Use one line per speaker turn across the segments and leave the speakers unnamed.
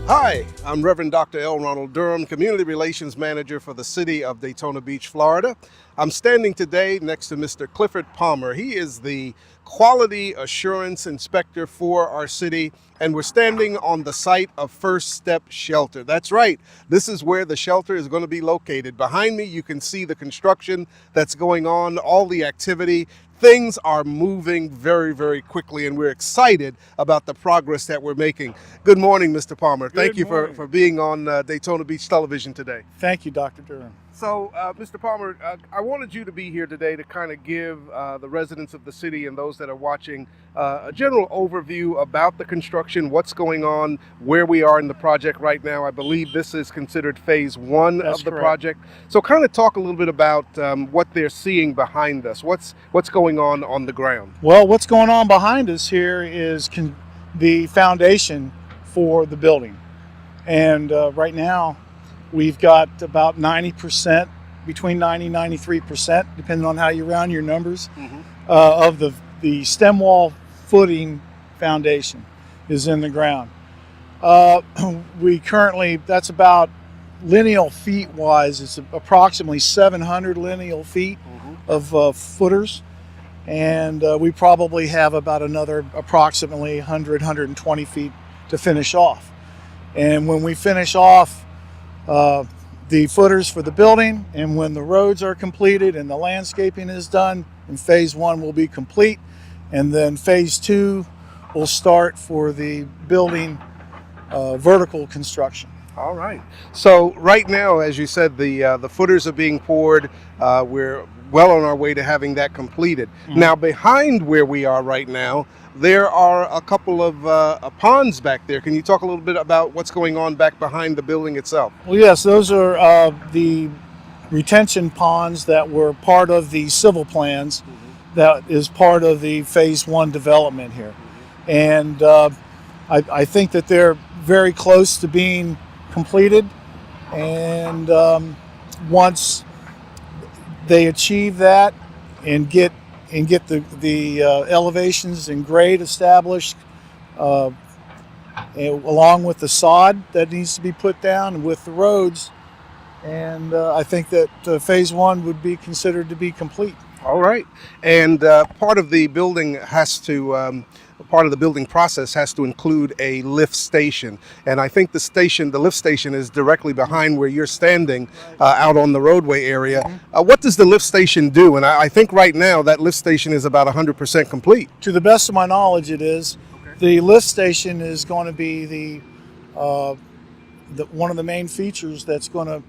Hi, I'm Reverend Dr. L. Ronald Durham, Community Relations Manager for the City of Daytona Beach, Florida. I'm standing today next to Mr. Clifford Palmer. He is the Quality Assurance Inspector for our city, and we're standing on the site of First Step Shelter. That's right, this is where the shelter is going to be located. Behind me, you can see the construction that's going on, all the activity. Things are moving very, very quickly, and we're excited about the progress that we're making. Good morning, Mr. Palmer. Thank you for being on Daytona Beach Television today.
Thank you, Dr. Durham.
So, Mr. Palmer, I wanted you to be here today to kind of give the residents of the city and those that are watching a general overview about the construction, what's going on, where we are in the project right now. I believe this is considered phase one
That's
of the
correct.
project. So kind of talk a little bit about what they're seeing behind us. What's going on the ground?
Well, what's going on behind us here is the foundation for the building. And right now, we've got about 90%, between 90 and 93%, depending on how you round your numbers, of the stem wall footing foundation is in the ground. We currently, that's about lineal feet wise, it's approximately 700 lineal feet of footers. And we probably have about another approximately 100, 120 feet to finish off. And when we finish off the footers for the building, and when the roads are completed and the landscaping is done, and phase one will be complete, and then phase two will start for the building vertical construction.
All right. So right now, as you said, the footers are being poured. We're well on our way to having that completed. Now, behind where we are right now, there are a couple of ponds back there. Can you talk a little bit about what's going on back behind the building itself?
Well, yes, those are the retention ponds that were part of the civil plans that is part of the phase one development here. And I think that they're very close to being completed. And once they achieve that and get the elevations and grade established, along with the sod that needs to be put down, and with the roads, and I think that phase one would be considered to be complete.
All right. And part of the building part of the building process has to include a lift station. And I think the lift station is directly behind where you're standing, out on the roadway area. What does the lift station do? And I think right now that lift station is about 100% complete.
To the best of my knowledge, it is. Okay. The lift station is going to be one of the main features that's going to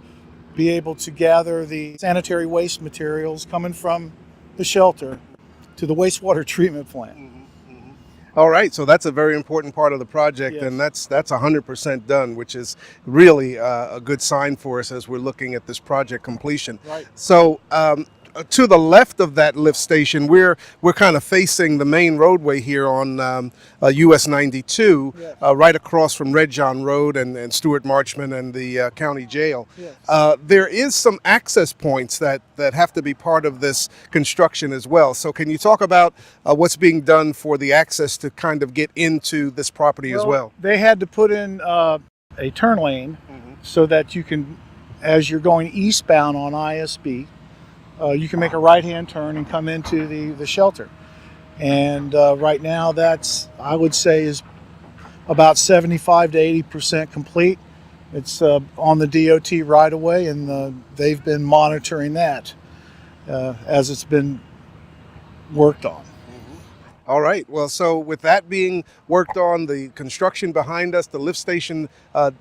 be able to gather the sanitary waste materials coming from the shelter to the wastewater treatment plant.
All right, so that's a very important part of the project, yes. And that's 100% done, which is really a good sign for us as we're looking at this project completion.
Right.
So to the left of that lift station, we're kind of facing the main roadway here on US 92, yes. Right across from Red John Road and Stuart Marchman and the county jail. Yes. There is some access points that have to be part of this construction as well. So can you talk about what's being done for the access to kind of get into this property as well?
They had to put in a turn lane so that you can, as you're going eastbound on ISB, you can make a right-hand turn and come into the shelter. And right now that's, I would say, is about 75 to 80% complete. It's on the DOT right away, and they've been monitoring that as it's been worked on.
All right. Well, so with that being worked on, the construction behind us, the lift station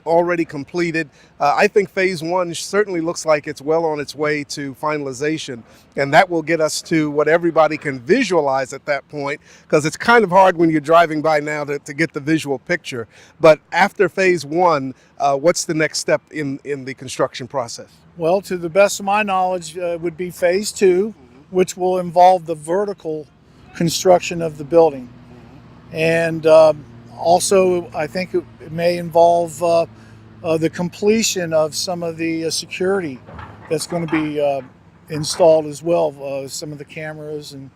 already completed, I think phase one certainly looks like it's well on its way to finalization. And that will get us to what everybody can visualize at that point, because it's kind of hard when you're driving by now to get the visual picture. But after phase one, what's the next step in the construction process?
Well, to the best of my knowledge, would be phase two, which will involve the vertical construction of the building, and also I think it may involve the completion of some of the security that's going to be installed as well, some of the cameras and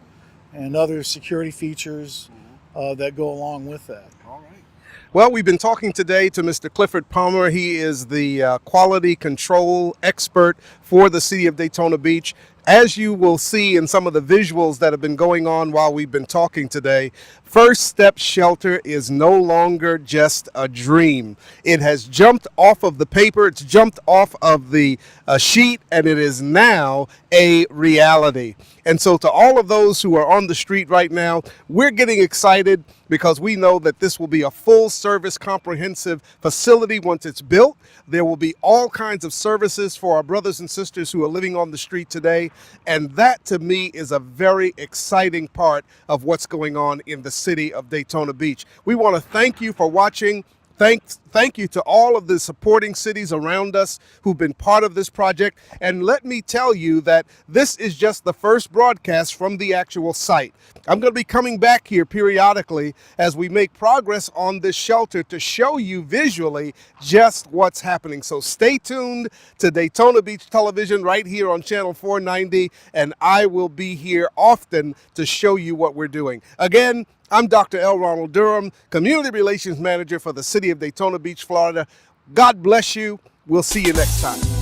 other security features that go along with that.
All right. Well, we've been talking today to Mr. Clifford Palmer. He is the quality control expert for the city of Daytona Beach. As you will see in some of the visuals that have been going on while we've been talking today, First Step Shelter is no longer just a dream. It has jumped off of the paper, it's jumped off of the sheet, and it is now a reality. And so to all of those who are on the street right now, we're getting excited because we know that this will be a full service comprehensive facility once it's built. There will be all kinds of services for our brothers and sisters who are living on the street today. And that to me is a very exciting part of what's going on in the city of Daytona Beach. We want to thank you for watching. Thank you to all of the supporting cities around us who've been part of this project. And let me tell you that this is just the first broadcast from the actual site. I'm going to be coming back here periodically as we make progress on this shelter to show you visually just what's happening. So stay tuned to Daytona Beach Television right here on Channel 490, and I will be here often to show you what we're doing. Again, I'm Dr. L. Ronald Durham, Community Relations Manager for the city of Daytona Beach, Florida. God bless you. We'll see you next time.